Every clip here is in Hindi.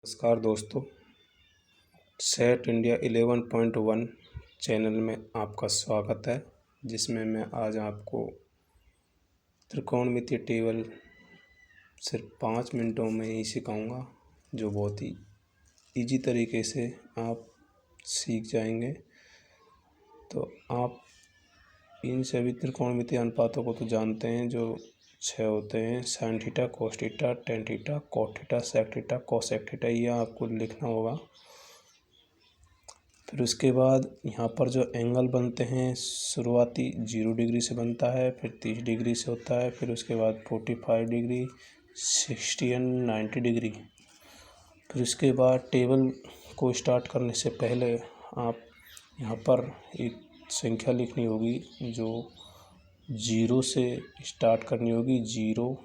नमस्कार दोस्तों, सेट इंडिया 11.1 चैनल में आपका स्वागत है, जिसमें मैं आज आपको त्रिकोणमितीय टेबल सिर्फ 5 मिनटों में ही सिखाऊंगा, जो बहुत ही इजी तरीके से आप सीख जाएंगे। तो आप इन सभी त्रिकोणमितीय अनुपातों को तो जानते हैं, जो 6 होते हैं: sine theta, cos theta, tan theta, cot theta, sec theta, cosec theta. ये आपको लिखना होगा। फिर उसके बाद यहाँ पर जो एंगल बनते हैं, शुरुआती 0 डिग्री से बनता है, फिर 30 डिग्री से होता है, फिर उसके बाद 45 डिग्री, 60 एंड 90 डिग्री। फिर उसके बाद टेबल को स्टार्ट करने से पहले आप यहाँ पर एक संख्या लिखनी होगी, जो 0 से स्टार्ट करनी होगी। 0,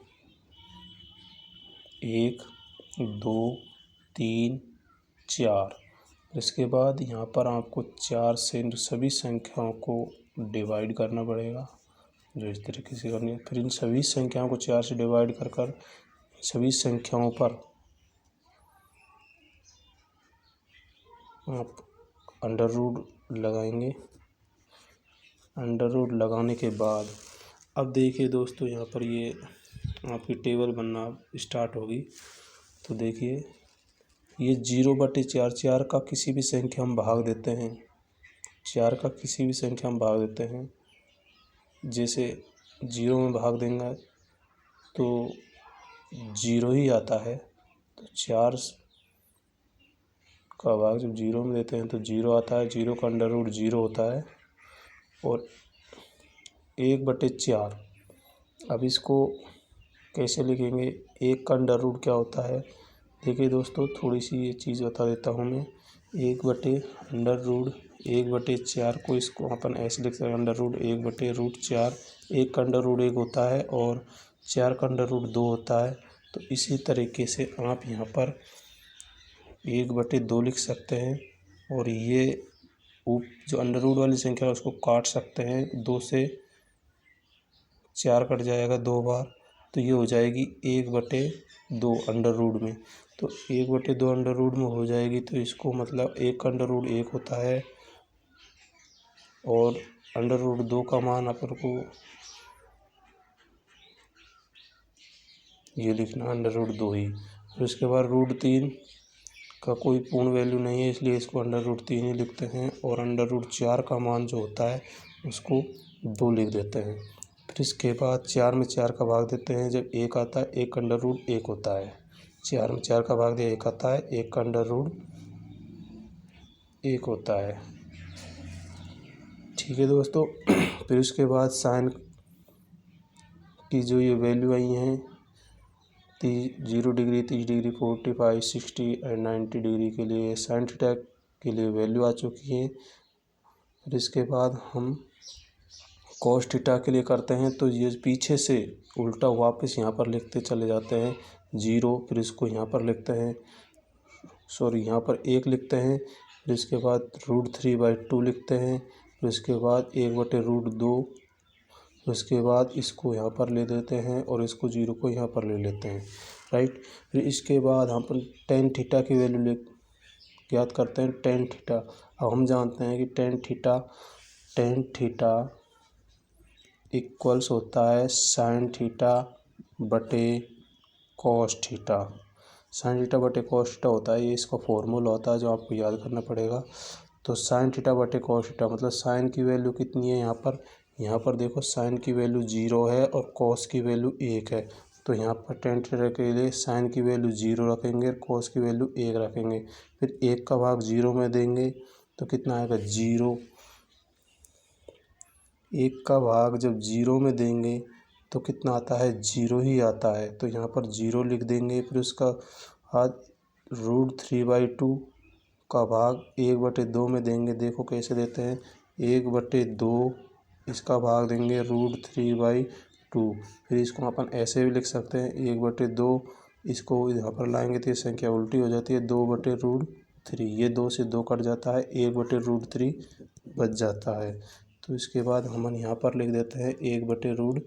1, 2, 3, 4। इसके बाद यहाँ पर आपको 4 से सभी संख्याओं को डिवाइड करना पड़ेगा, जो इस तरीके से करनी है। फिर इन सभी संख्याओं को 4 से डिवाइड कर सभी संख्याओं पर आप अंडर रूट लगाएंगे। अंडर रूट लगाने के बाद अब देखिए दोस्तों, यहाँ पर ये आपकी टेबल बनना स्टार्ट होगी। तो देखिए, ये 0/4, 4 का किसी भी संख्या हम भाग देते हैं। 4 का किसी भी संख्या हम भाग देते हैं, जैसे 0 में भाग देंगे तो 0 ही आता है। तो 4 का भाग जब 0 में देते हैं तो 0 आता है। 0 का अंडर रूट 0 होता है। और 1/4, अब इसको कैसे लिखेंगे? 1 का अंडर रूट क्या होता है? देखिए दोस्तों, थोड़ी सी ये चीज़ बता देता हूँ मैं। 1/4 को इसको अपन ऐसे लिख सकते हैं, अंडर रूट 1/√4। 1 का अंडर रूट 1 होता है और 4 का अंडर रूट 2 होता है। तो इसी तरीके से आप यहाँ पर 1/2 लिख सकते हैं। और ये जो अंडर रूट वाली संख्या है उसको काट सकते हैं। 2 से 4 कट जाएगा 2 बार, तो ये हो जाएगी 1/2 अंडर रूट में। तो 1/2 अंडर रूट में हो जाएगी, तो इसको मतलब 1 का अंडर रूट 1 होता है और अंडर रूट 2 का मान अपन को ये लिखना, अंडर रूट 2 ही। फिर उसके बाद √3 का कोई पूर्ण वैल्यू नहीं है, इसलिए इसको अंडर रूट 3 ही लिखते हैं। और अंडर रूट 4 का मान जो होता है उसको 2 लिख देते हैं। फिर इसके बाद 4 में 4 का भाग देते हैं। जब 1 आता है, 1 का अंडर रूट 1 होता है। 4 में 4 का भाग दिया, 1 आता है। 1 का अंडर रूट 1 होता है। ठीक है दोस्तों। फिर उसके बाद साइन की जो ये वैल्यू आई हैं, 0 डिग्री, 30 डिग्री, 45, 60 एंड 90 डिग्री के लिए साइन थीटा के लिए वैल्यू आ चुकी है। फिर इसके बाद हम कॉस थीटा के लिए करते हैं, तो ये पीछे से उल्टा वापस यहाँ पर लिखते चले जाते हैं 0। फिर इसको यहाँ पर लिखते हैं, यहाँ पर 1 लिखते हैं। फिर इसके बाद √3/2 लिखते हैं। फिर इसके बाद 1/√2। उसके बाद इसको यहाँ पर ले देते हैं और इसको 0 को यहाँ पर ले लेते हैं, राइट। फिर इसके बाद हम टेन थीटा की वैल्यू ज्ञात करते हैं। टेन थीटा, अब हम जानते हैं कि टेन थीटा इक्वल्स होता है साइन थीटा बटे कॉस थीटा। साइन थीटा बटे कॉस थीटा होता है, ये इसका फॉर्मूला होता है जो आपको याद करना पड़ेगा। तो साइन थीटा बटे कॉस थीटा मतलब साइन की वैल्यू कितनी है यहाँ पर देखो, साइन की वैल्यू 0 है और कॉस की वैल्यू 1 है। तो यहाँ पर टेन थीटा के लिए साइन की वैल्यू 0 रखेंगे, कॉस की वैल्यू 1 रखेंगे। फिर 1 का भाग 0 में देंगे तो कितना आएगा? 0। 1 का भाग जब 0 में देंगे तो कितना आता है? 0 ही आता है। तो यहाँ पर 0 लिख देंगे। फिर उसका बाद √3/2 का भाग 1/2 में देंगे। देखो कैसे देते हैं, 1/2 इसका भाग देंगे √3/2। फिर इसको अपन ऐसे भी लिख सकते हैं, 1/2 इसको यहाँ पर लाएंगे तो ये संख्या उल्टी हो जाती है, 2/√3। ये 2 से 2 कट जाता है, 1/√3 बच जाता है। तो इसके बाद हम यहाँ पर लिख देते हैं 1/√3।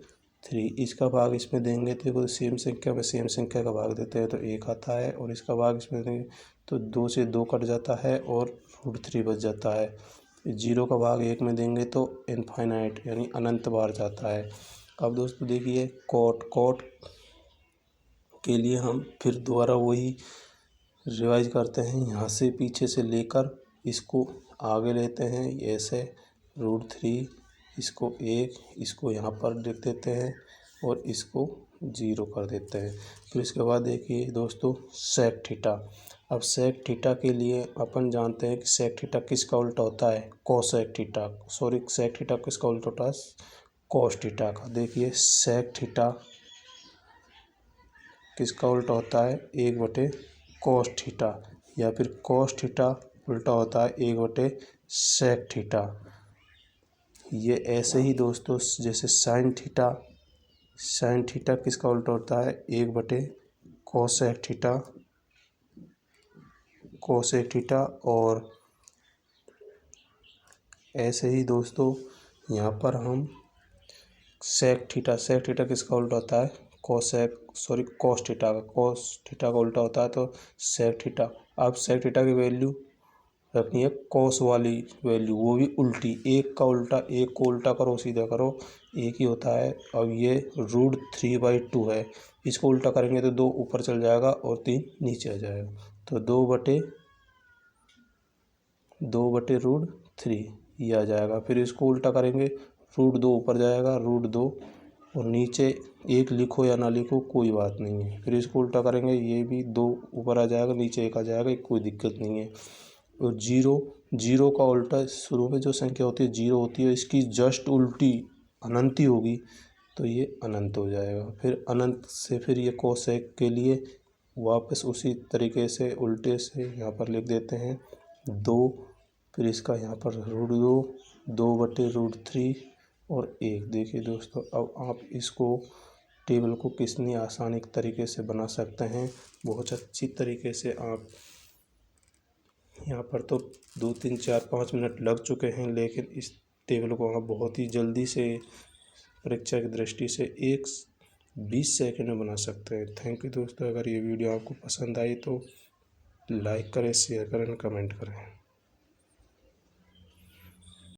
3। इसका भाग इसमें देंगे तो सेम संख्या में सेम संख्या का भाग देते हैं तो 1 आता है, और इसका भाग इसमें देंगे तो 2 से 2 कट जाता है और √3 बच जाता है। 0 का भाग 1 में देंगे तो इनफाइनाइट यानी अनंत बार जाता है। अब दोस्तों देखिए कॉट के लिए हम फिर दोबारा वही रिवाइज करते हैं। यहाँ से पीछे से लेकर इसको आगे लेते हैं ऐसे √3, इसको 1, इसको यहाँ पर लिख देते हैं और इसको 0 कर देते हैं। फिर इसके बाद देखिए दोस्तों सेक थीटा। अब सेक थीटा के लिए अपन जानते हैं कि सेक थीटा किसका उल्टा होता है, कोसेक थीटा। सेक थीटा किसका उल्टा होता है, कोस थीटा का। देखिए सेक थीटा किसका उल्टा होता है, 1/कोस थीटा, या फिर कोस थीटा उल्टा होता है 1/सेक थीटा। ये ऐसे ही दोस्तों जैसे साइन थीटा किसका उल्टा होता है, 1/कोसेक थीटा। और ऐसे ही दोस्तों यहाँ पर हम सेक थीटा किसका उल्टा होता है, कोस थीटा का उल्टा होता है तो सेक थीटा। अब सेक थीटा की वैल्यू रखनी है कोस वाली वैल्यू, वो भी उल्टी। एक को उल्टा करो सीधा करो, एक ही होता है। अब ये √3/2 है, इसको उल्टा करेंगे तो 2 ऊपर चल जाएगा और 3 नीचे आ जाएगा, तो 2/√3 ये आ जाएगा। फिर इसको उल्टा करेंगे √2 ऊपर जाएगा, √2 और नीचे 1 लिखो या ना लिखो कोई बात नहीं है। फिर इसको उल्टा करेंगे, ये भी 2 ऊपर आ जाएगा, नीचे 1 आ जाएगा, कोई दिक्कत नहीं है। और 0 का उल्टा शुरू में जो संख्या होती है 0 होती है, इसकी जस्ट उल्टी अनंती होगी तो ये अनंत हो जाएगा। फिर अनंत से फिर ये कोसेक के लिए वापस उसी तरीके से उल्टे से यहाँ पर लिख देते हैं 2, फिर इसका यहाँ पर √2, 2/√3 और 1। देखिए दोस्तों अब आप इसको टेबल को कितनी आसानी तरीके से बना सकते हैं, बहुत अच्छी तरीके से। आप यहाँ पर तो 2, 3, 4, 5 मिनट लग चुके हैं, लेकिन इस टेबल को आप बहुत ही जल्दी से परीक्षा की दृष्टि से 20 सेकंड में बना सकते हैं। थैंक यू दोस्तों। अगर ये वीडियो आपको पसंद आई तो लाइक करें, शेयर करें, कमेंट करें।